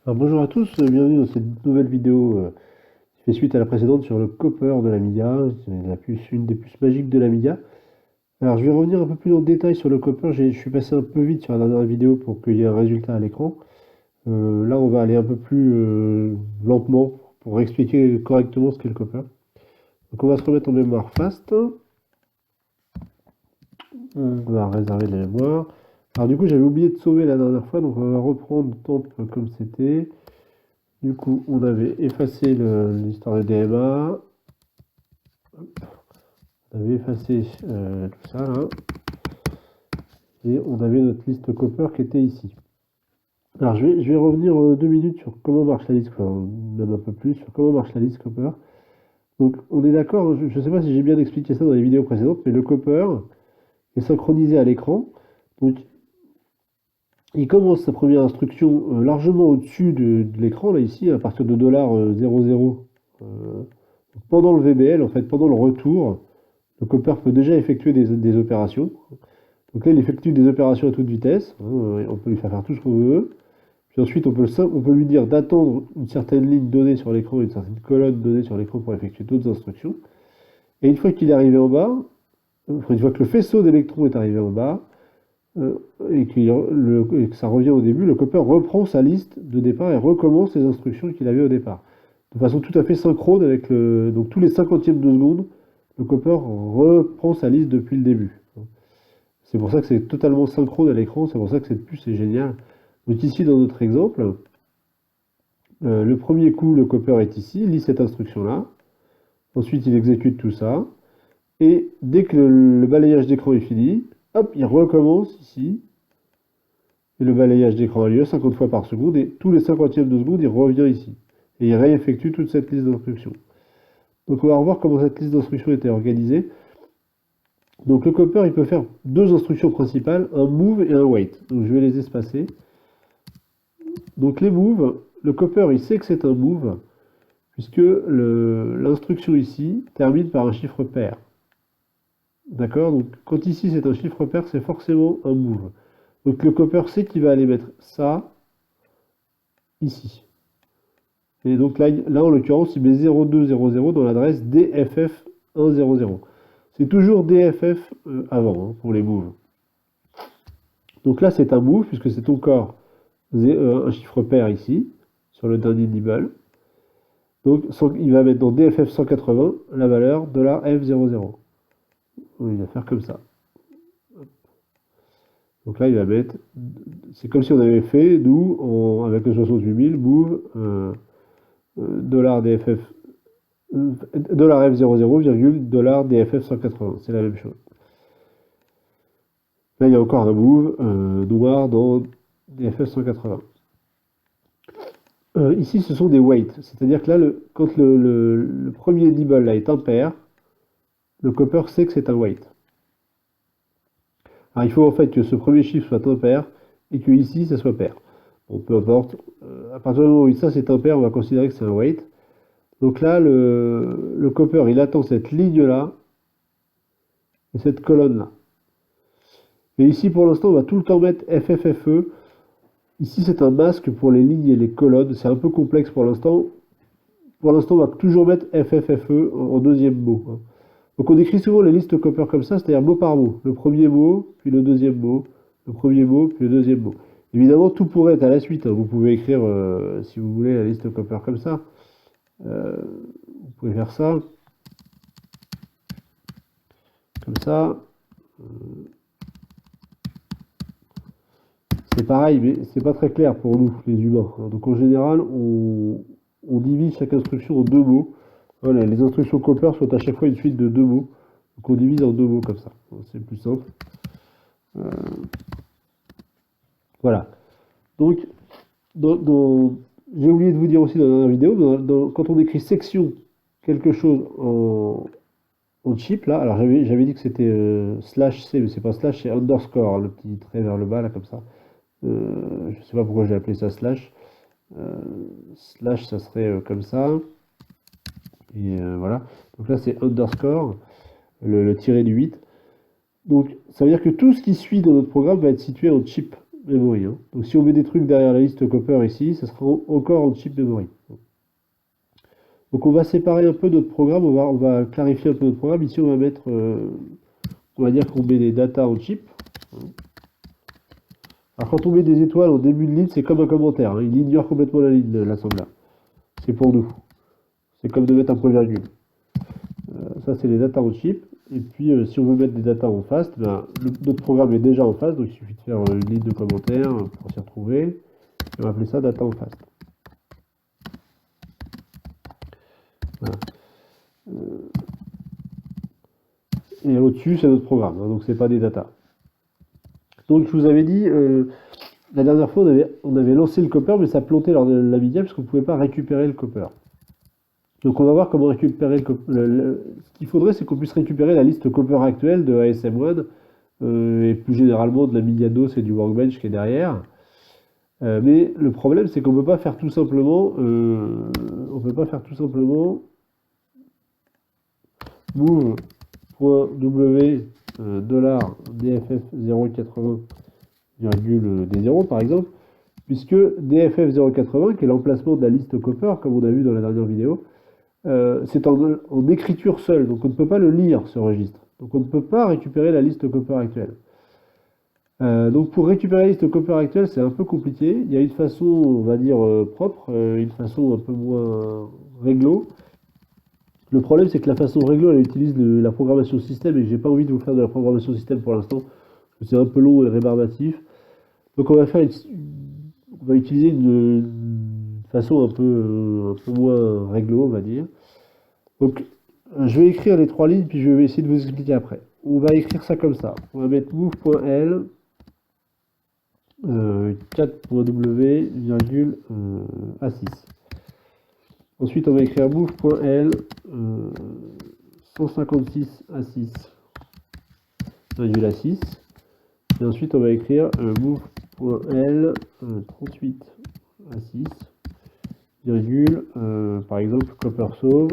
Alors, bonjour à tous, bienvenue dans cette nouvelle vidéo qui fait suite à la précédente sur le Copper de l'Amiga, c'est la puce, une des puces magiques de l'Amiga. Alors je vais revenir un peu plus en détail sur le Copper, je suis passé un peu vite sur la dernière vidéo pour qu'il y ait un résultat à l'écran. Là on va aller un peu plus lentement pour expliquer correctement ce qu'est le Copper. Donc on va se remettre en mémoire fast, on va réserver la mémoire. Alors du coup j'avais oublié de sauver la dernière fois, donc on va reprendre temp comme c'était. Du coup, on avait effacé l'histoire de DMA, on avait effacé tout ça là, et on avait notre liste Copper qui était ici. Alors je vais revenir 2 minutes sur comment marche la liste, enfin même un peu plus, sur comment marche la liste Copper. Donc on est d'accord, je ne sais pas si j'ai bien expliqué ça dans les vidéos précédentes, mais le Copper est synchronisé à l'écran. Donc il commence sa première instruction largement au-dessus de l'écran, là ici, à partir de $00. Pendant le VBL, en fait, pendant le retour, le Copper peut déjà effectuer des opérations. Donc là, il effectue des opérations à toute vitesse. On peut lui faire tout ce qu'on veut. Puis ensuite, on peut lui dire d'attendre une certaine ligne donnée sur l'écran, une certaine colonne donnée sur l'écran pour effectuer d'autres instructions. Et une fois qu'il est arrivé en bas, une fois que le faisceau d'électrons est arrivé en bas, et que ça revient au début, le Copper reprend sa liste de départ et recommence les instructions qu'il avait au départ. De façon tout à fait synchrone avec le. Donc tous les 50e de seconde, le Copper reprend sa liste depuis le début. C'est pour ça que c'est totalement synchrone à l'écran, c'est pour ça que cette puce est géniale. Donc ici dans notre exemple, le premier coup le Copper est ici, il lit cette instruction là, ensuite il exécute tout ça, et dès que le balayage d'écran est fini, hop, il recommence ici, et le balayage d'écran a lieu 50 fois par seconde, et tous les 50e de seconde il revient ici, et il réeffectue toute cette liste d'instructions. Donc on va revoir comment cette liste d'instructions était organisée. Donc le Copper, il peut faire deux instructions principales, un move et un wait. Donc je vais les espacer. Donc les moves, le Copper, il sait que c'est un move, puisque l'instruction ici termine par un chiffre pair. D'accord? Donc quand ici c'est un chiffre pair, c'est forcément un move. Donc le Copper sait qu'il va aller mettre ça ici. Et donc là en l'occurrence, il met 0200 dans l'adresse DFF100. C'est toujours DFF avant pour les moves. Donc là, c'est un move, puisque c'est encore un chiffre pair ici, sur le dernier nibble. Donc il va mettre dans DFF 180 la valeur $F00. Il va faire comme ça. Donc là, il va mettre. C'est comme si on avait fait, nous, avec le 68 000, move $DFF. $F00, $DFF 180. C'est la même chose. Là, il y a encore un move noir dans DFF 180. Ici, ce sont des weights, c'est-à-dire que là, quand le premier nibble là, est impair, le Copper sait que c'est un weight. Alors, il faut en fait que ce premier chiffre soit impair et que ici, ça soit pair. Bon, peu importe. À partir du moment où ça c'est impair, on va considérer que c'est un weight. Donc là, le Copper, il attend cette ligne-là et cette colonne-là. Et ici, pour l'instant, on va tout le temps mettre FFFE. Ici, c'est un masque pour les lignes et les colonnes. C'est un peu complexe pour l'instant. Pour l'instant, on va toujours mettre FFFE en deuxième mot. Donc on écrit souvent les listes Copper comme ça, c'est-à-dire mot par mot. Le premier mot, puis le deuxième mot. Le premier mot, puis le deuxième mot. Évidemment, tout pourrait être à la suite. Vous pouvez écrire, si vous voulez, la liste Copper comme ça. Vous pouvez faire ça. Comme ça. C'est pareil, mais c'est pas très clair pour nous, les humains. Donc en général, on divise chaque instruction en deux mots. Voilà, les instructions Copper sont à chaque fois une suite de deux mots. Donc on divise en deux mots comme ça. C'est plus simple. Voilà. Donc, j'ai oublié de vous dire aussi dans la dernière vidéo, quand on écrit section quelque chose en chip, là, alors j'avais dit que c'était slash C, mais c'est pas slash, c'est underscore, le petit trait vers le bas, là, comme ça. Je sais pas pourquoi j'ai appelé ça slash. Slash, ça serait comme ça. Et voilà. Donc là, c'est underscore, le tiré du 8. Donc, ça veut dire que tout ce qui suit dans notre programme va être situé en chip. memory, hein. Donc si on met des trucs derrière la liste Copper ici, ça sera encore en chip memory. Donc on va séparer un peu notre programme, on va clarifier un peu notre programme. Ici on va mettre, on va dire qu'on met des data en chip. Alors quand on met des étoiles au début de ligne, c'est comme un commentaire, hein. Il ignore complètement la ligne, l'assembleur. C'est pour nous. C'est comme de mettre un point virgule. Ça c'est les data en chip. Et puis si on veut mettre des data en fast, ben, notre programme est déjà en fast, donc il suffit de faire une ligne de commentaires pour s'y retrouver. Et on va appeler ça data en fast. Voilà. Et au-dessus, c'est notre programme, hein, donc c'est pas des data. Donc je vous avais dit, la dernière fois, on avait lancé le copper, mais ça plantait lors de la NVIDIA, parce qu'on ne pouvait pas récupérer le copper. Donc on va voir comment récupérer le copper. Ce qu'il faudrait, c'est qu'on puisse récupérer la liste copper actuelle de ASM1, et plus généralement de la NVIDIA DOS et du Workbench qui est derrière. Mais le problème, c'est qu'on ne peut pas faire tout simplement, move.w $dff 080 D0 par exemple, puisque DFF 080, qui est l'emplacement de la liste Copper, comme on a vu dans la dernière vidéo, c'est en écriture seule, donc on ne peut pas le lire, ce registre. Donc on ne peut pas récupérer la liste Copper actuelle. Donc pour récupérer la liste Copper actuelle, c'est un peu compliqué. Il y a une façon, on va dire, propre, une façon un peu moins réglo. Le problème, c'est que la façon réglo, elle utilise la programmation système, et j'ai pas envie de vous faire de la programmation système pour l'instant, parce que c'est un peu long et rébarbatif. Donc on va utiliser une façon un peu moins réglo, on va dire. Donc je vais écrire les trois lignes, puis je vais essayer de vous expliquer après. On va écrire ça comme ça. On va mettre move.l 4.w, A6. Ensuite, on va écrire move.l 156 A6, A6. Et ensuite, on va écrire move.l 38 A6, virgule, par exemple, copper sauve.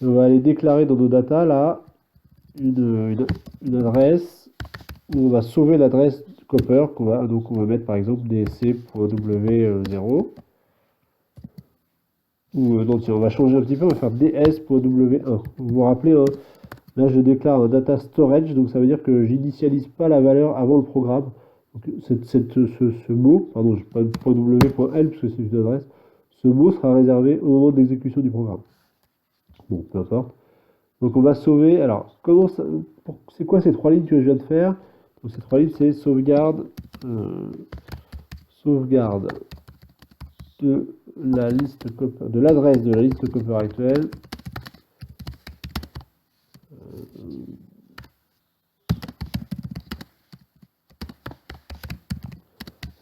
Et on va aller déclarer dans nos data là une adresse où on va sauver l'adresse copper donc on va mettre par exemple dsc.w0. Ou non, tiens, on va changer un petit peu, on va faire ds.w1. Vous vous rappelez, hein, là je déclare un data storage, donc ça veut dire que j'initialise pas la valeur avant le programme. Donc ce mot, pardon, je pas .w.l parce que c'est une adresse, ce mot sera réservé au moment de l'exécution du programme. Bon, peu importe. Donc on va sauver. Alors, c'est quoi ces trois lignes que je viens de faire? Donc ces trois lignes, c'est sauvegarde de la liste copper, de l'adresse de la liste copper actuelle.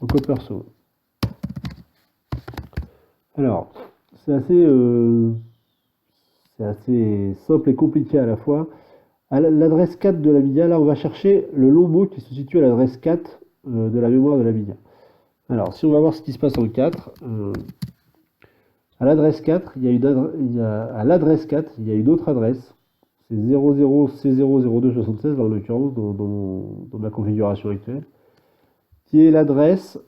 Au copper sauve. Alors, c'est assez simple et compliqué à la fois. À l'adresse 4 de la NVIDIA, là on va chercher le long mot qui se situe à l'adresse 4 de la mémoire de la NVIDIA. Alors, si on va voir ce qui se passe en 4, à l'adresse 4, à l'adresse 4, il y a une autre adresse. C'est 00C00276 en l'occurrence dans ma configuration actuelle, qui est l'adresse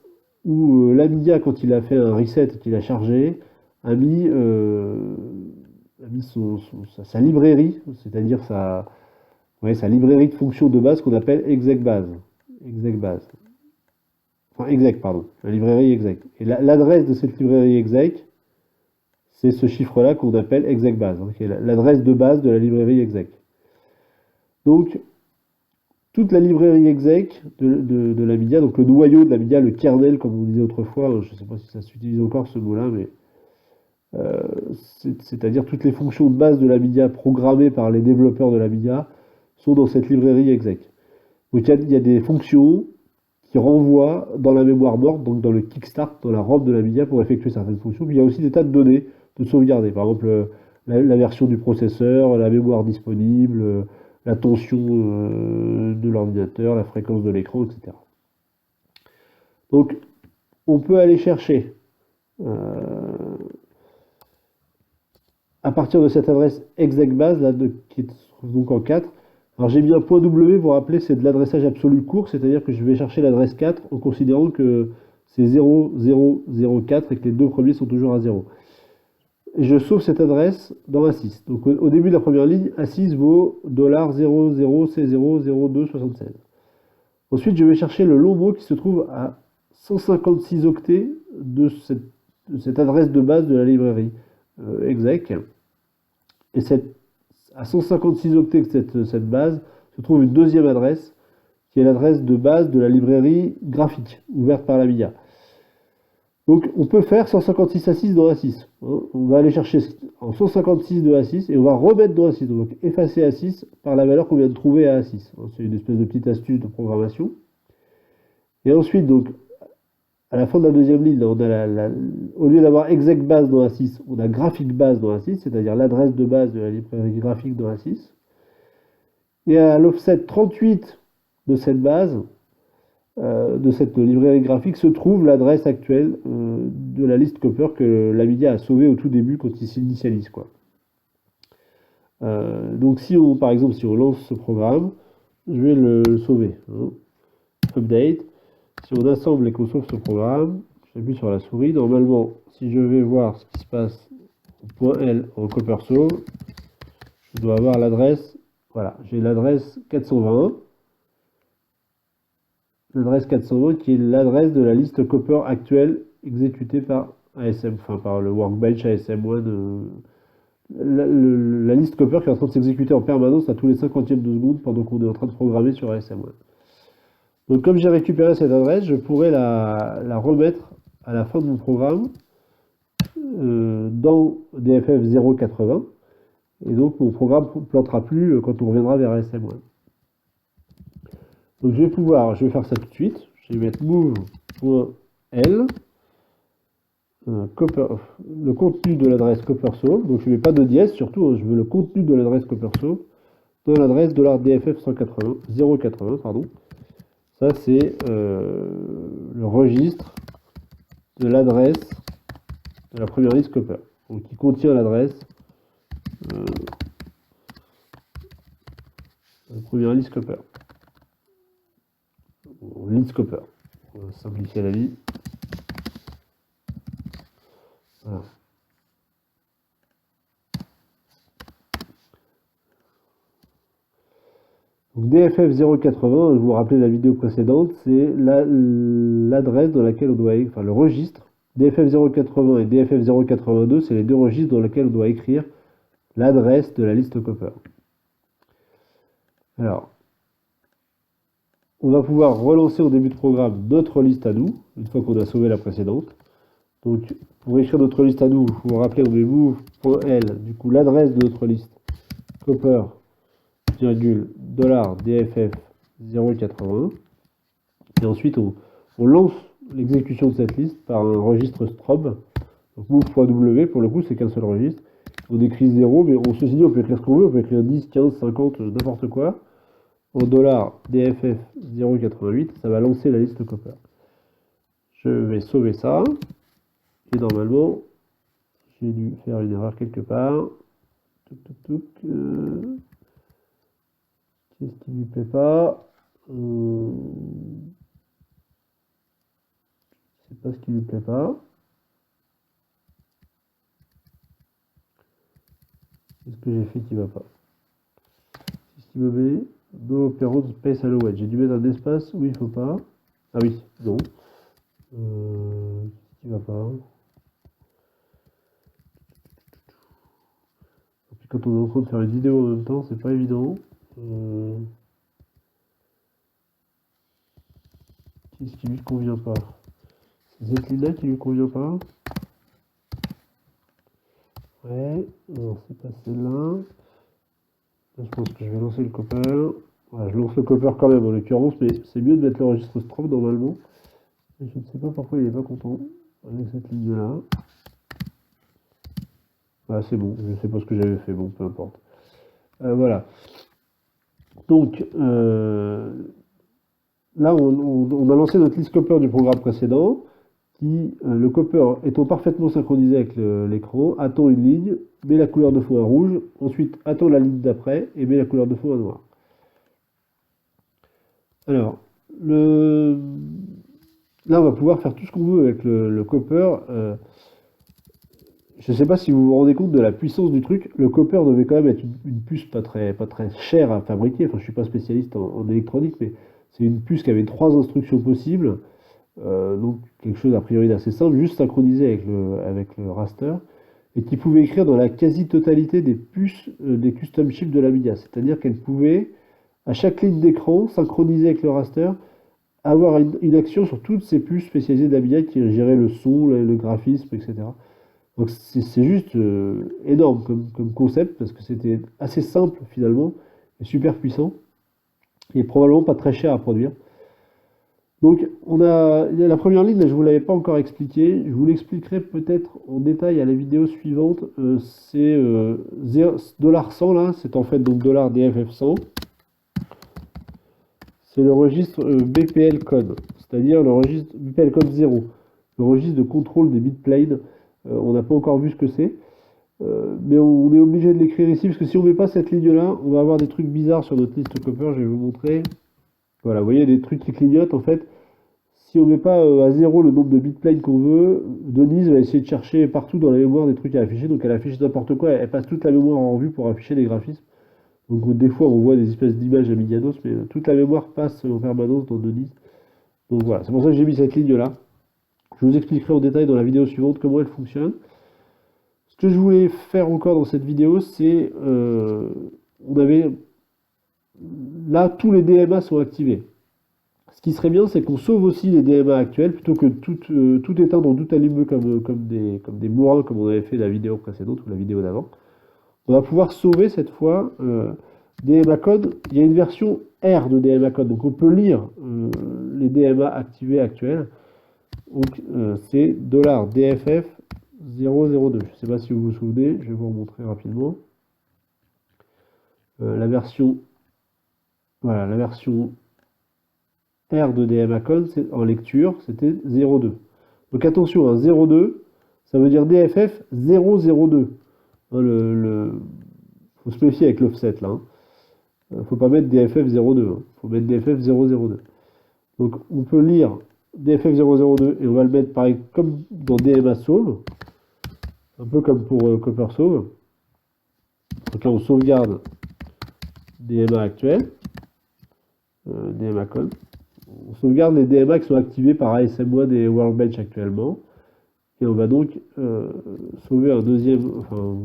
où l'NVIDIA, quand il a fait un reset et qu'il a chargé, a mis sa librairie, c'est-à-dire sa librairie de fonctions de base qu'on appelle execbase. Enfin, exec, pardon, la librairie exec. Et l'adresse de cette librairie exec, c'est ce chiffre-là qu'on appelle execbase, hein, qui est l'adresse de base de la librairie exec. Donc, toute la librairie exec de la NVIDIA, donc le noyau de la NVIDIA, le kernel, comme on disait autrefois, je ne sais pas si ça s'utilise encore ce mot-là, mais c'est-à-dire toutes les fonctions de base de la NVIDIA programmées par les développeurs de la NVIDIA sont dans cette librairie exec. Donc il y a des fonctions qui renvoient dans la mémoire morte, donc dans le kickstart, dans la ROM de la NVIDIA pour effectuer certaines fonctions. Puis il y a aussi des tas de données de sauvegarder, par exemple la version du processeur, la mémoire disponible, la tension de l'ordinateur, la fréquence de l'écran, etc. Donc on peut aller chercher à partir de cette adresse execbase, là, qui est donc en 4, Alors j'ai mis un point W, vous vous rappelez, c'est de l'adressage absolu court, c'est-à-dire que je vais chercher l'adresse 4 en considérant que c'est 0, 0, 0, 4 et que les deux premiers sont toujours à 0. Et je sauve cette adresse dans A6. Donc au début de la première ligne, A6 vaut $00C00276. Ensuite, je vais chercher le long mot qui se trouve à 156 octets de cette adresse de base de la librairie exec. Et à 156 octets de cette base se trouve une deuxième adresse qui est l'adresse de base de la librairie graphique ouverte par la MIA. Donc on peut faire 156 A6 dans A6. On va aller chercher en 156 de A6 et on va remettre dans A6. Donc effacer A6 par la valeur qu'on vient de trouver à A6. C'est une espèce de petite astuce de programmation. Et ensuite, donc, à la fin de la deuxième ligne, on a au lieu d'avoir exec base dans A6, on a graphique base dans A6, c'est-à-dire l'adresse de base de la librairie graphique dans A6. Et à l'offset 38 de cette base, de cette librairie graphique, se trouve l'adresse actuelle de la liste Copper que l'AMIA a sauvée au tout début quand il s'initialise, quoi. Donc si on, par exemple, si on lance ce programme, je vais le sauver. Update. Si on assemble et qu'on sauve ce programme, j'appuie sur la souris. Normalement, si je vais voir ce qui se passe au .L en Copper sauve, je dois avoir l'adresse. Voilà, j'ai l'adresse 420. L'adresse 420 qui est l'adresse de la liste Copper actuelle exécutée par ASM, enfin par le workbench ASM1. La liste Copper qui est en train de s'exécuter en permanence à tous les 50e de seconde pendant qu'on est en train de programmer sur ASM1. Donc comme j'ai récupéré cette adresse, je pourrais la remettre à la fin de mon programme dans DFF 080. Et donc mon programme ne plantera plus quand on reviendra vers ASM1. Donc je vais faire ça tout de suite. Je vais mettre move.l, le contenu de l'adresse coppersauve. Donc je ne mets pas de dièse, surtout je veux le contenu de l'adresse coppersauve dans l'adresse $DFF 080, pardon. Ça c'est le registre de l'adresse de la première liste Copper, donc qui contient l'adresse de la première liste Copper. Liste Copper. On va simplifier la vie. Voilà. Donc DFF 080, je vous rappelais la vidéo précédente, c'est l'adresse dans laquelle on doit, enfin le registre. DFF 080 et DFF 082, c'est les deux registres dans lesquels on doit écrire l'adresse de la liste Copper. Alors, on va pouvoir relancer au début de programme notre liste à nous, une fois qu'on a sauvé la précédente. Donc, pour écrire notre liste à nous, il faut vous rappeler, on met move.l, du coup l'adresse de notre liste, Copper, $DFF 080. Et ensuite, on lance l'exécution de cette liste par un registre strobe. Donc move.w, pour le coup, c'est qu'un seul registre. On écrit 0, mais on se dit, on peut écrire ce qu'on veut, on peut écrire 10, 15, 50, n'importe quoi. En $DFF 088, ça va lancer la liste Copper. Je vais sauver ça. Et normalement, j'ai dû faire une erreur quelque part. Qu'est-ce qui ne lui plaît pas? C'est pas ce qui lui plaît pas. Qu'est-ce que j'ai fait qui va pas? Qu'est-ce qui me met? No parent space allowed. J'ai dû mettre un espace où il faut pas. Ah oui, non. Qu'est-ce qui va pas? Et puis quand on est en train de faire une vidéo en même temps, c'est pas évident. Qu'est-ce qui lui convient pas? C'est cette ligne-là qui lui convient pas? Ouais, non, c'est pas celle-là. Là, je pense que je vais lancer le Copper. Voilà, je lance le Copper quand même en l'occurrence, mais c'est mieux de mettre le registre strobe normalement. Et je ne sais pas pourquoi il n'est pas content avec cette ligne-là. Ah, c'est bon, je ne sais pas ce que j'avais fait, bon, peu importe. Voilà. Donc, là, on a lancé notre liste Copper du programme précédent, qui, le Copper étant parfaitement synchronisé avec l'écran, attend une ligne, met la couleur de fond à rouge, ensuite attend la ligne d'après et met la couleur de fond à noir. Alors, le... là, on va pouvoir faire tout ce qu'on veut avec le Copper. Je ne sais pas si vous vous rendez compte de la puissance du truc. Le Copper devait quand même être une puce pas très chère à fabriquer. Enfin, je suis pas spécialiste en électronique, mais c'est une puce qui avait trois instructions possibles. Donc quelque chose a priori d'assez simple, juste synchronisé avec le raster, et qui pouvait écrire dans la quasi-totalité des puces des custom chips de l'Amiga. C'est-à-dire qu'elle pouvait, à chaque ligne d'écran, synchronisée avec le raster, avoir une action sur toutes ces puces spécialisées d'Amiga qui géraient le son, le graphisme, etc. Donc c'est juste énorme comme concept, parce que c'était assez simple finalement, et super puissant, et probablement pas très cher à produire. Donc, on a la première ligne, là, je ne vous l'avais pas encore expliqué. Je vous l'expliquerai peut-être en détail à la vidéo suivante. C'est $100 là, c'est en fait donc $DFF100. C'est le registre BPL code, c'est-à-dire le registre BPL code 0, le registre de contrôle des bitplanes. On n'a pas encore vu ce que c'est, mais on est obligé de l'écrire ici parce que si on ne met pas cette ligne-là, on va avoir des trucs bizarres sur notre liste Copper. Je vais vous montrer. Voilà, vous voyez des trucs qui clignotent en fait. Si on met pas à zéro le nombre de bitplanes qu'on veut, Denise va essayer de chercher partout dans la mémoire des trucs à afficher. Donc elle affiche n'importe quoi, elle passe toute la mémoire en revue pour afficher des graphismes. Donc des fois on voit des espèces d'images à Amiganos, mais toute la mémoire passe en permanence dans Denise. Donc voilà, c'est pour ça que j'ai mis cette ligne là. Je vous expliquerai en détail dans la vidéo suivante comment elle fonctionne. Ce que je voulais faire encore dans cette vidéo, c'est on avait là tous les DMA sont activés. Ce qui serait bien, c'est qu'on sauve aussi les DMA actuels plutôt que tout éteindre en tout allume comme des bourrins, comme on avait fait la vidéo précédente ou la vidéo d'avant. On va pouvoir sauver cette fois DMA code. Il y a une version R de DMA code, donc on peut lire les DMA activés actuels. Donc c'est $DFF 002. Je ne sais pas si vous vous souvenez, je vais vous remontrer rapidement. La version, voilà, la version R de DMA code en lecture, c'était 02. Donc attention, hein, 02, ça veut dire DFF 002. Hein, faut se méfier avec l'offset là. Faut pas mettre DFF 02, hein. Faut mettre DFF 002. Donc on peut lire DFF 002 et on va le mettre pareil comme dans DMA Sauve, un peu comme pour Copper Sauve. Donc là on sauvegarde DMA actuel, DMA code. On sauvegarde les DMA qui sont activés par ASM1 et Workbench actuellement. Et on va donc sauver un deuxième, enfin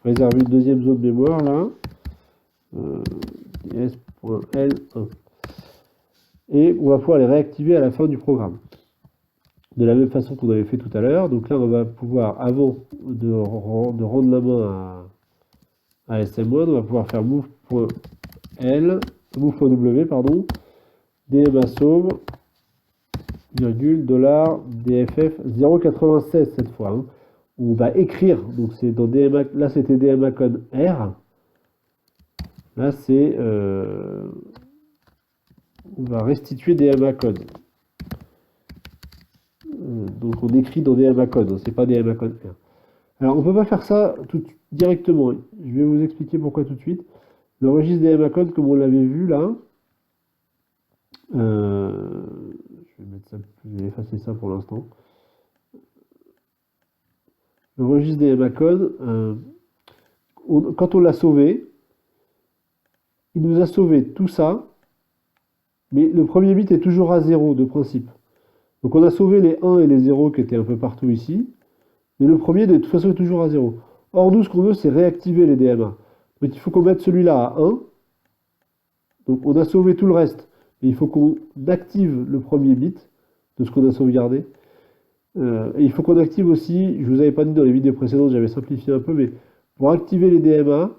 réserver une deuxième zone de mémoire là, s.l1. Et on va pouvoir les réactiver à la fin du programme. De la même façon qu'on avait fait tout à l'heure. Donc là, on va pouvoir, avant de rendre la main à SM1, on va pouvoir faire move.w, pardon, DMA sauve, virgule, $DFF 096 cette fois. Hein. On va écrire, donc c'est dans DMA, là c'était DMA code R. Là c'est, on va restituer DMA code. Donc on écrit dans DMA code, c'est pas DMA code R. Alors on peut pas faire ça directement. Je vais vous expliquer pourquoi tout de suite. Le registre DMA code, comme on l'avait vu là, je vais effacer ça pour l'instant. Le registre DMA code, quand on l'a sauvé, il nous a sauvé tout ça, mais le premier bit est toujours à 0 de principe. Donc on a sauvé les 1 et les 0 qui étaient un peu partout ici, mais le premier de toute façon est toujours à 0. Or nous ce qu'on veut c'est réactiver les DMA. Donc il faut qu'on mette celui-là à 1. Donc on a sauvé tout le reste, mais il faut qu'on active le premier bit de ce qu'on a sauvegardé. Et il faut qu'on active aussi, je vous avais pas dit dans les vidéos précédentes, j'avais simplifié un peu, mais pour activer les DMA,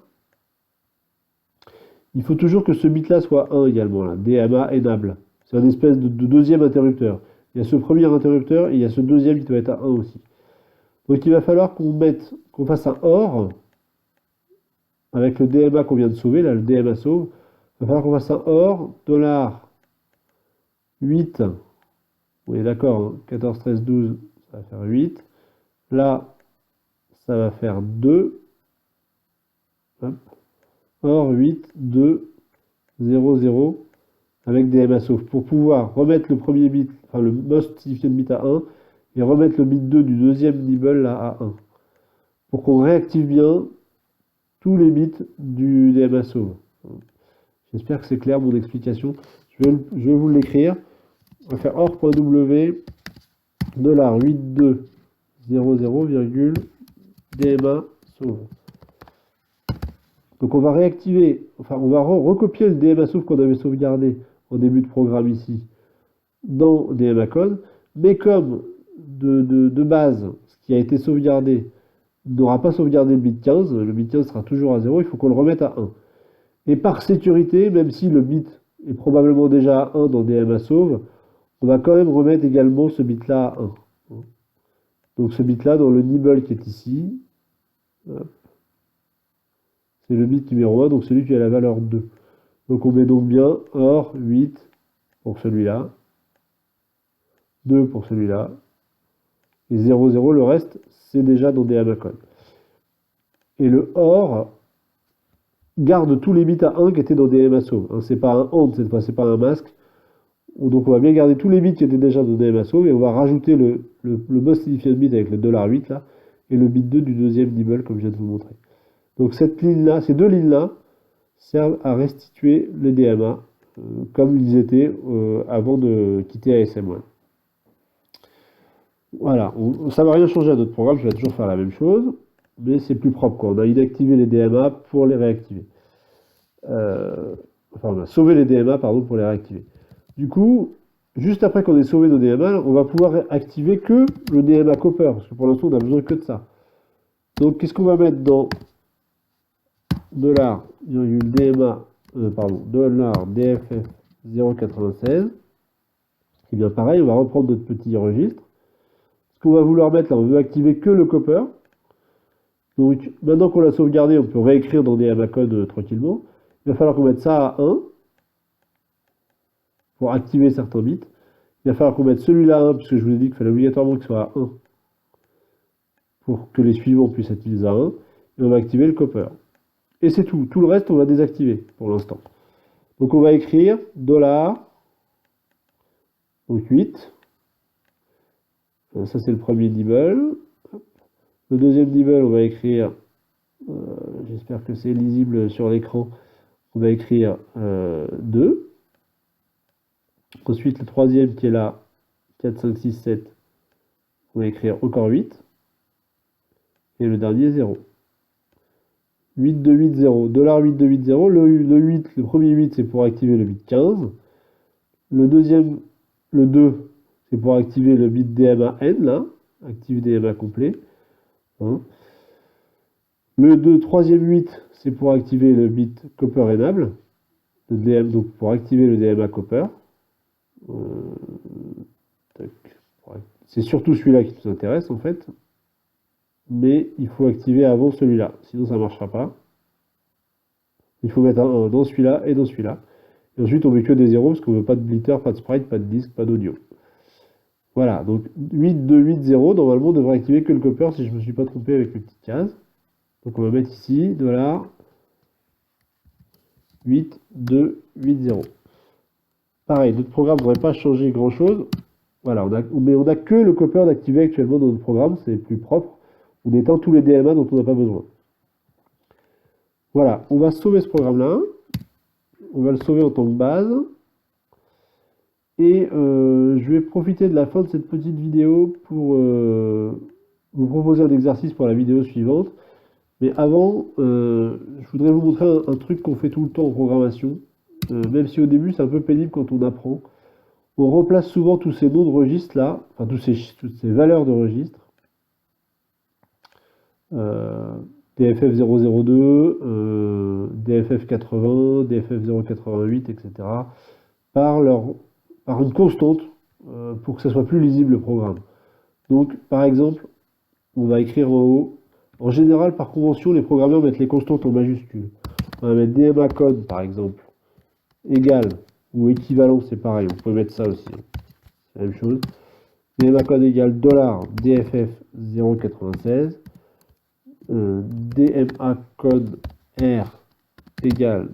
il faut toujours que ce bit-là soit 1 également, là, DMA enable. C'est un espèce de deuxième interrupteur. Il y a ce premier interrupteur et il y a ce deuxième qui doit être à 1 aussi. Donc il va falloir qu'on fasse un OR avec le DMA qu'on vient de sauver, là, le DMA sauve. Il va falloir qu'on fasse un OR $8. On est d'accord, hein, 14, 13, 12, ça va faire 8. Là, ça va faire 2. Hop. Or 8, 2, 0, 0. avec DMA sauf pour pouvoir remettre le premier bit, enfin le most significant bit à 1 et remettre le bit 2 du deuxième nibble là, à 1. Pour qu'on réactive bien tous les bits du DMA sauve. J'espère que c'est clair mon explication. Je vais vous l'écrire. On va faire or.w $8200, DMA sauve. Donc on va réactiver, enfin on va recopier le DMA sauve qu'on avait sauvegardé au début de programme ici dans DMA code, mais comme de base, ce qui a été sauvegardé n'aura pas sauvegardé le bit 15 sera toujours à 0, il faut qu'on le remette à 1. Et par sécurité, même si le bit est probablement déjà à 1 dans DMA sauve, on va quand même remettre également ce bit là à 1. Donc ce bit là dans le nibble qui est ici, c'est le bit numéro 1, donc celui qui a la valeur 2. Donc on met donc bien OR 8 pour celui-là, 2 pour celui-là, et 0, 0, le reste, c'est déjà dans DMA code. Et le OR garde tous les bits à 1 qui étaient dans DMA sauve. C'est pas un AND cette fois, c'est pas un masque. Donc on va bien garder tous les bits qui étaient déjà dans DMA sauve et on va rajouter le most significant bit avec le $8 là, et le bit 2 du deuxième nibble comme je viens de vous montrer. Donc cette ligne-là, ces deux lignes-là servent à restituer les DMA comme ils étaient avant de quitter ASM1. Voilà, ça ne va rien changer à notre programme, je vais toujours faire la même chose, mais c'est plus propre, quoi. On a inactivé les DMA pour les réactiver. Enfin, on a sauvé les DMA, pardon, pour les réactiver. Du coup, juste après qu'on ait sauvé nos DMA, on va pouvoir activer que le DMA Copper, parce que pour l'instant, on n'a besoin que de ça. Donc, qu'est-ce qu'on va mettre dans $DMA, $DFF 096? Et bien pareil, on va reprendre notre petit registre. Ce qu'on va vouloir mettre là, on veut activer que le copper. Donc maintenant qu'on l'a sauvegardé, on peut réécrire dans DMA code tranquillement. Il va falloir qu'on mette ça à 1 pour activer certains bits. Il va falloir qu'on mette celui-là à 1, puisque je vous ai dit qu'il fallait obligatoirement qu'il soit à 1 pour que les suivants puissent être mis à 1. Et on va activer le copper. Et c'est tout. Tout le reste, on va désactiver pour l'instant. Donc on va écrire $, donc 8. Ça c'est le premier nibble. Le deuxième nibble, on va écrire, j'espère que c'est lisible sur l'écran, on va écrire 2. Ensuite le troisième qui est là, 4, 5, 6, 7, on va écrire encore 8. Et le dernier 0. 8, 2, 8, 0. $8, 2, 8, 0. Le premier 8, c'est pour activer le bit 15. Le deuxième, le 2, c'est pour activer le bit DMA N, là. Active DMA complet. Hein. Le troisième 8, c'est pour activer le bit Copper Enable. Le DM, donc pour activer le DMA Copper. C'est surtout celui-là qui nous intéresse, en fait. Mais il faut activer avant celui-là, sinon ça ne marchera pas. Il faut mettre un 1 dans celui-là et dans celui-là. Et ensuite on met que des zéros parce qu'on veut pas de blitter, pas de sprite, pas de disque, pas d'audio. Voilà, donc 8, 2, 8, 0, normalement on devrait activer que le copper si je ne me suis pas trompé avec les petites cases. Donc on va mettre ici, $, 8, 2, 8, 0. Pareil, notre programme ne devrait pas changer grand chose. Voilà, mais on n'a que le copper d'activer actuellement dans notre programme, c'est plus propre. On éteint tous les DMA dont on n'a pas besoin. Voilà, on va sauver ce programme-là. On va le sauver en tant que base. Et je vais profiter de la fin de cette petite vidéo pour vous proposer un exercice pour la vidéo suivante. Mais avant, je voudrais vous montrer un truc qu'on fait tout le temps en programmation. Même si au début c'est un peu pénible quand on apprend. On replace souvent tous ces noms de registres là, enfin toutes ces valeurs de registres. DFF 002, DFF 80, DFF 088, etc. par une constante pour que ça soit plus lisible le programme. Donc par exemple, on va écrire en haut. En général, par convention, les programmeurs mettent les constantes en majuscules. On va mettre DMA code par exemple, égal ou équivalent, c'est pareil, on peut mettre ça aussi. C'est la même chose. DMA code égal $DFF 096. DMA code R égale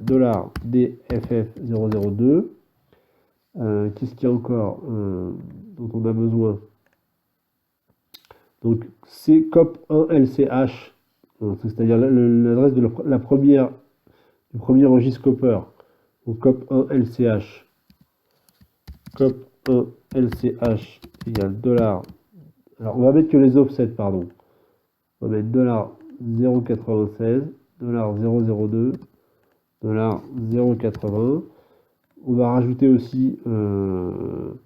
$DFF 002 Qu'est-ce qu'il y a encore dont on a besoin? Donc c'est cop1lch, c'est-à-dire l'adresse de la première, du premier registre copper. Donc cop1lch. Cop1lch égale $. Alors on va mettre que les offsets, pardon. On va mettre $0.96, $0.02, $0.80. On va rajouter aussi comme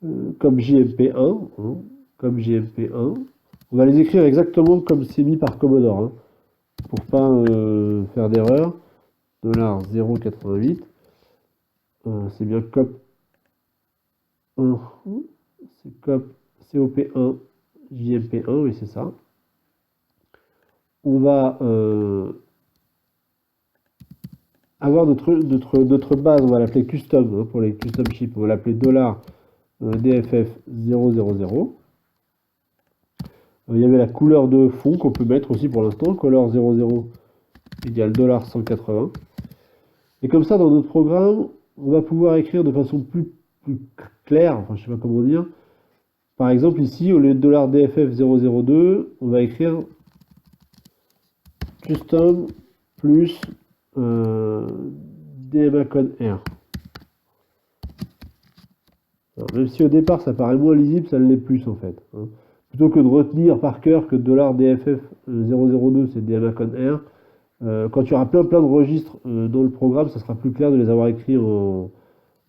JMP1, hein, comme JMP1. On va les écrire exactement comme c'est mis par Commodore, hein, pour pas faire d'erreur. $0.88. C'est bien COP1, c'est COP1, JMP1, oui c'est ça. On va avoir notre base, on va l'appeler custom, hein, pour les custom chips, on va l'appeler $DFF000. Il y avait la couleur de fond qu'on peut mettre aussi pour l'instant, color 00 égale $180. Et comme ça, dans notre programme, on va pouvoir écrire de façon plus claire, enfin je sais pas comment dire. Par exemple ici, au lieu de $DFF002, on va écrire custom plus DMA code R. Alors, même si au départ ça paraît moins lisible, ça l'est plus en fait, hein. Plutôt que de retenir par cœur que $DFF002 c'est DMA code R, quand tu auras plein de registres dans le programme, ça sera plus clair de les avoir écrits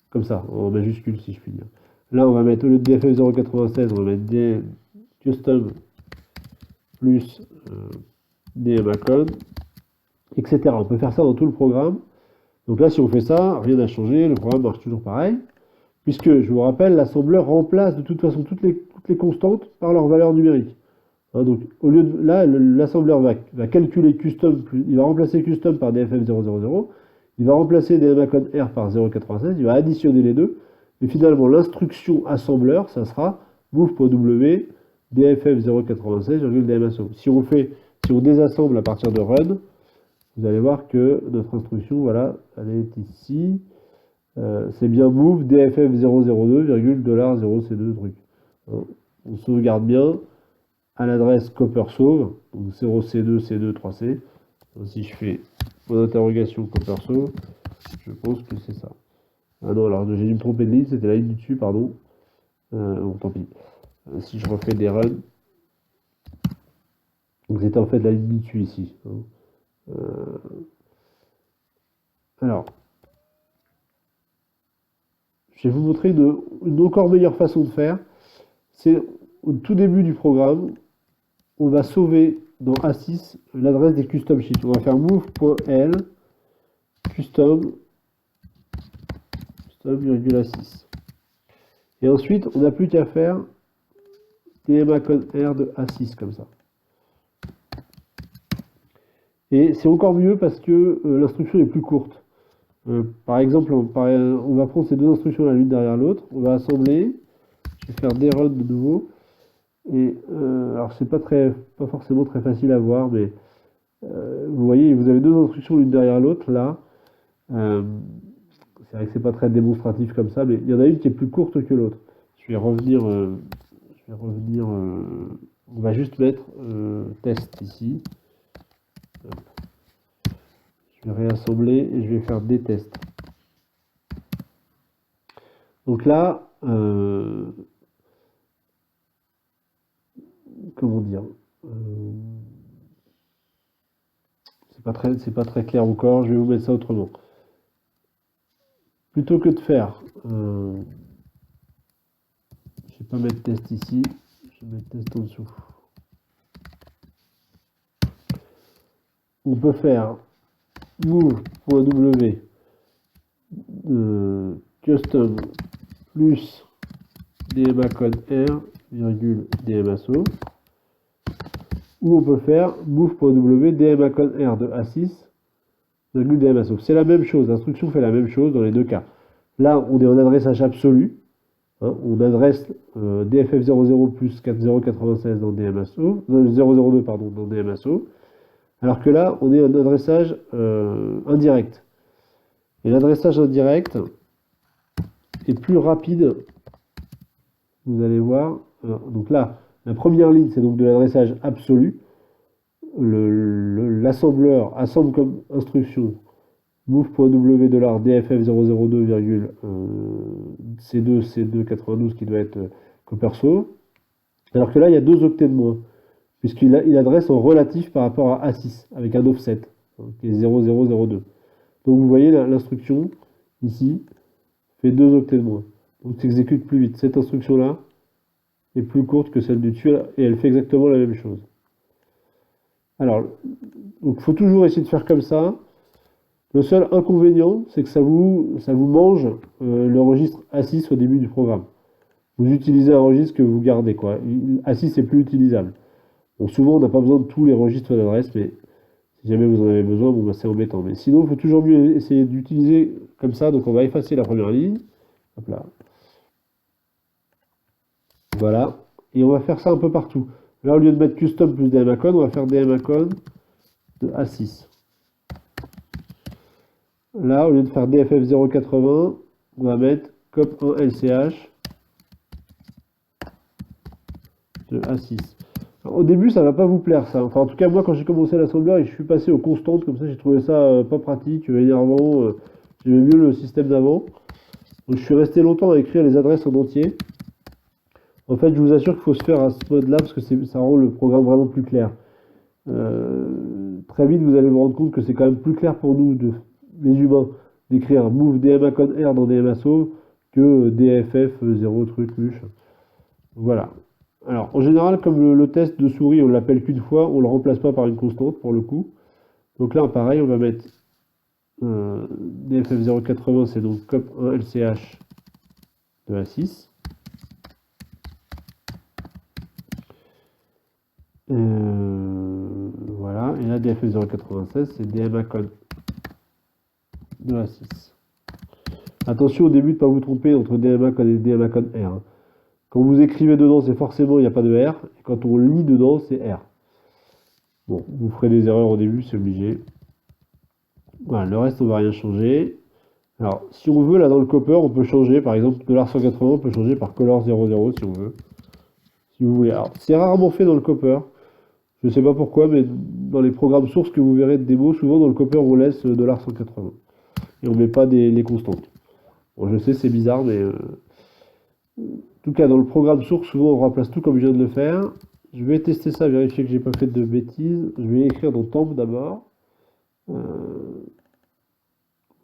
comme ça, en majuscule si je puis dire. Là on va mettre, au lieu de DFF096, on va mettre custom plus DMA code, etc. On peut faire ça dans tout le programme. Donc là si on fait ça, rien n'a changé, le programme marche toujours pareil. Puisque, je vous rappelle, l'assembleur remplace de toute façon toutes les constantes par leur valeur numérique. Hein, donc, au lieu de là, l'assembleur va calculer custom, il va remplacer custom par DFF000, il va remplacer DMA code R par 0.96, il va additionner les deux, et finalement, l'instruction assembleur, ça sera move.w DFF0.96,DMSO. Si on désassemble à partir de run, vous allez voir que notre instruction, voilà, elle est ici. C'est bien move DFF002,$0C2 truc. Hein, on sauvegarde bien à l'adresse copper sauve, donc 0C2, C2, 3C. Si je fais point d'interrogation copper sauve, je pense que c'est ça. Ah non, alors j'ai dû me tromper de ligne, c'était la ligne du dessus, pardon. Bon, tant pis. Si je refais des runs, donc c'était en fait la ligne du dessus ici. Hein. Alors, je vais vous montrer une encore meilleure façon de faire. C'est au tout début du programme, on va sauver dans A6 l'adresse des custom sheets. On va faire move.l custom,A6. Et ensuite, on n'a plus qu'à faire DMA code R de A6 comme ça. Et c'est encore mieux parce que l'instruction est plus courte. Par exemple, on va prendre ces deux instructions l'une derrière l'autre, on va assembler, je vais faire des runs de nouveau, et alors c'est pas forcément très facile à voir, mais vous voyez, vous avez deux instructions l'une derrière l'autre là. C'est vrai que c'est pas très démonstratif comme ça, mais il y en a une qui est plus courte que l'autre. Je vais revenir, on va juste mettre test ici. Je vais réassembler et je vais faire des tests. Donc là, comment dire, c'est pas très clair encore. Je vais vous mettre ça autrement. Plutôt que de faire, je vais pas mettre test ici, je vais mettre test en dessous. On peut faire move.w custom plus DMA code R, DMSO, ou on peut faire move.w DMA code R de A6, DMSO. C'est la même chose, l'instruction fait la même chose dans les deux cas. Là, on est en adressage absolu, hein, on adresse DFF00 plus 4096 dans DMSO, 002 pardon, dans DMSO, alors que là, on est en adressage indirect. Et l'adressage indirect, est plus rapide. Vous allez voir. Donc là, la première ligne, c'est donc de l'adressage absolu. L'assembleur assemble comme instruction move.w $dff002, C2 C292 qui doit être copper sauve. Alors que là, il y a 2 octets de moins, puisqu'il adresse en relatif par rapport à A6, avec un offset, qui est 0002. Donc vous voyez, l'instruction, ici, fait 2 octets de moins. Donc s'exécute plus vite. Cette instruction-là est plus courte que celle du dessus, et elle fait exactement la même chose. Alors, il faut toujours essayer de faire comme ça. Le seul inconvénient, c'est que ça vous mange le registre A6 au début du programme. Vous utilisez un registre que vous gardez, quoi. A6 est plus utilisable. Bon, souvent, on n'a pas besoin de tous les registres d'adresse, mais si jamais vous en avez besoin, bon, bah, c'est embêtant. Mais sinon, il faut toujours mieux essayer d'utiliser comme ça. Donc, on va effacer la première ligne. Hop là. Voilà. Et on va faire ça un peu partout. Là, au lieu de mettre custom plus DMAcon, on va faire DMAcon de A6. Là, au lieu de faire DFF080, on va mettre cop1LCH de A6. Alors, au début, ça va pas vous plaire, ça. Enfin, en tout cas, moi, quand j'ai commencé l'assembleur, je suis passé aux constantes, comme ça, j'ai trouvé ça pas pratique, énervant. J'aimais mieux le système d'avant. Donc, je suis resté longtemps à écrire les adresses en entier. En fait, je vous assure qu'il faut se faire à ce mode-là, parce que ça rend le programme vraiment plus clair. Très vite, vous allez vous rendre compte que c'est quand même plus clair pour nous, les humains, d'écrire move DMAcon R dans DMA sauve que DFF 0 truc luche. Voilà. Alors, en général, comme le test de souris, on l'appelle qu'une fois, on ne le remplace pas par une constante pour le coup. Donc là, pareil, on va mettre DFF080, c'est donc cop1LCH de A6. Voilà, et là DFF096, c'est DMAcon de A6. Attention au début de ne pas vous tromper entre DMAcon et DMAcon R. Hein. Quand vous écrivez dedans, c'est forcément, il n'y a pas de R. Et quand on lit dedans, c'est R. Bon, vous ferez des erreurs au début, c'est obligé. Voilà, le reste, on ne va rien changer. Alors, si on veut, là, dans le copper, on peut changer, par exemple, $180, on peut changer par color00 si on veut. Si vous voulez. Alors, c'est rarement fait dans le copper. Je ne sais pas pourquoi, mais dans les programmes sources que vous verrez de démo, souvent dans le copper, on laisse $180. Et on ne met pas les constantes. Bon, je sais, c'est bizarre, mais... En tout cas, dans le programme source, souvent, on remplace tout comme je viens de le faire. Je vais tester ça, vérifier que j'ai pas fait de bêtises. Je vais écrire dans temp d'abord.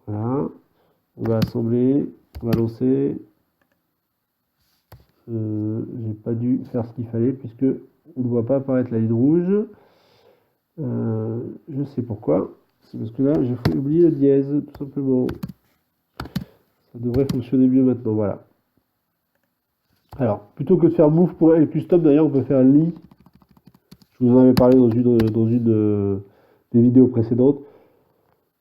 Voilà. On va assembler. On va lancer. J'ai pas dû faire ce qu'il fallait puisque on ne voit pas apparaître la ligne rouge. Je sais pourquoi. C'est parce que là, j'ai oublié le dièse, tout simplement. Ça devrait fonctionner mieux maintenant. Voilà. Alors, plutôt que de faire move pour L custom, d'ailleurs, on peut faire li. Je vous en avais parlé dans une des vidéos précédentes.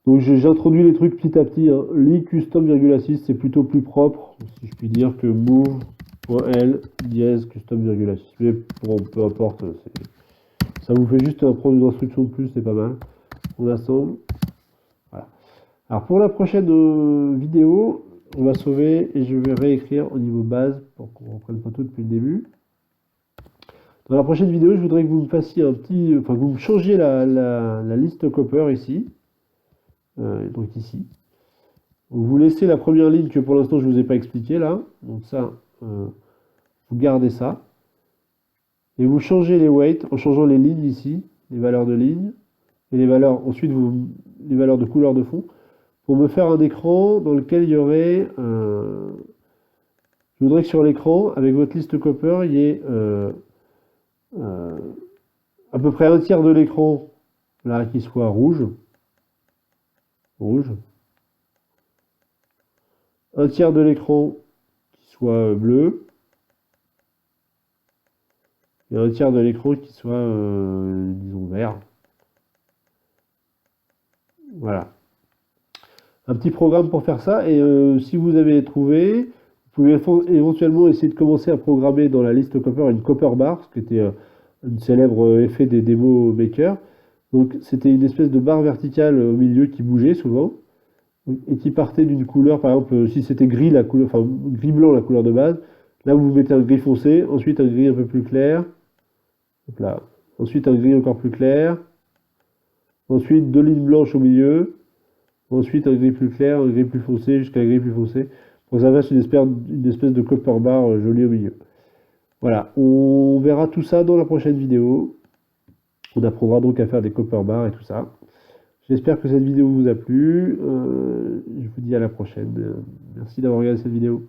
Donc, j'introduis les trucs petit à petit. Hein. Li custom, 6, c'est plutôt plus propre, si je puis dire, que move.l dièse custom, 6. Mais bon, peu importe. Ça vous fait juste prendre une instruction de plus, c'est pas mal. On assemble. Voilà. Alors, pour la prochaine vidéo, on va sauver et je vais réécrire au niveau base pour qu'on ne reprenne pas tout depuis le début. Dans la prochaine vidéo, je voudrais que vous me fassiez que vous me changiez la liste copper ici. Donc ici. Vous laissez la première ligne que pour l'instant je ne vous ai pas expliqué là. Donc ça, vous gardez ça. Et vous changez les weights en changeant les lignes ici, les valeurs de ligne. Et les valeurs, ensuite les valeurs de couleur de fond. Pour me faire un écran dans lequel il y aurait... je voudrais que sur l'écran, avec votre liste copper, il y ait à peu près un tiers de l'écran là qui soit rouge. Un tiers de l'écran qui soit bleu. Et un tiers de l'écran qui soit, disons, vert. Voilà. Un petit programme pour faire ça, et si vous avez trouvé, vous pouvez éventuellement essayer de commencer à programmer dans la liste copper une copper bar, ce qui était un célèbre effet des démos maker. Donc c'était une espèce de barre verticale au milieu qui bougeait souvent, et qui partait d'une couleur, par exemple, si c'était gris, la couleur, enfin gris-blanc la couleur de base, là vous mettez un gris foncé, ensuite un gris un peu plus clair, hop là. Ensuite un gris encore plus clair, ensuite deux lignes blanches au milieu, ensuite un gris plus clair, un gris plus foncé, jusqu'à un gris plus foncé, pour que ça fasse une espèce de copper bar joli au milieu. Voilà, on verra tout ça dans la prochaine vidéo. On apprendra donc à faire des copper bars et tout ça. J'espère que cette vidéo vous a plu. Je vous dis à la prochaine. Merci d'avoir regardé cette vidéo.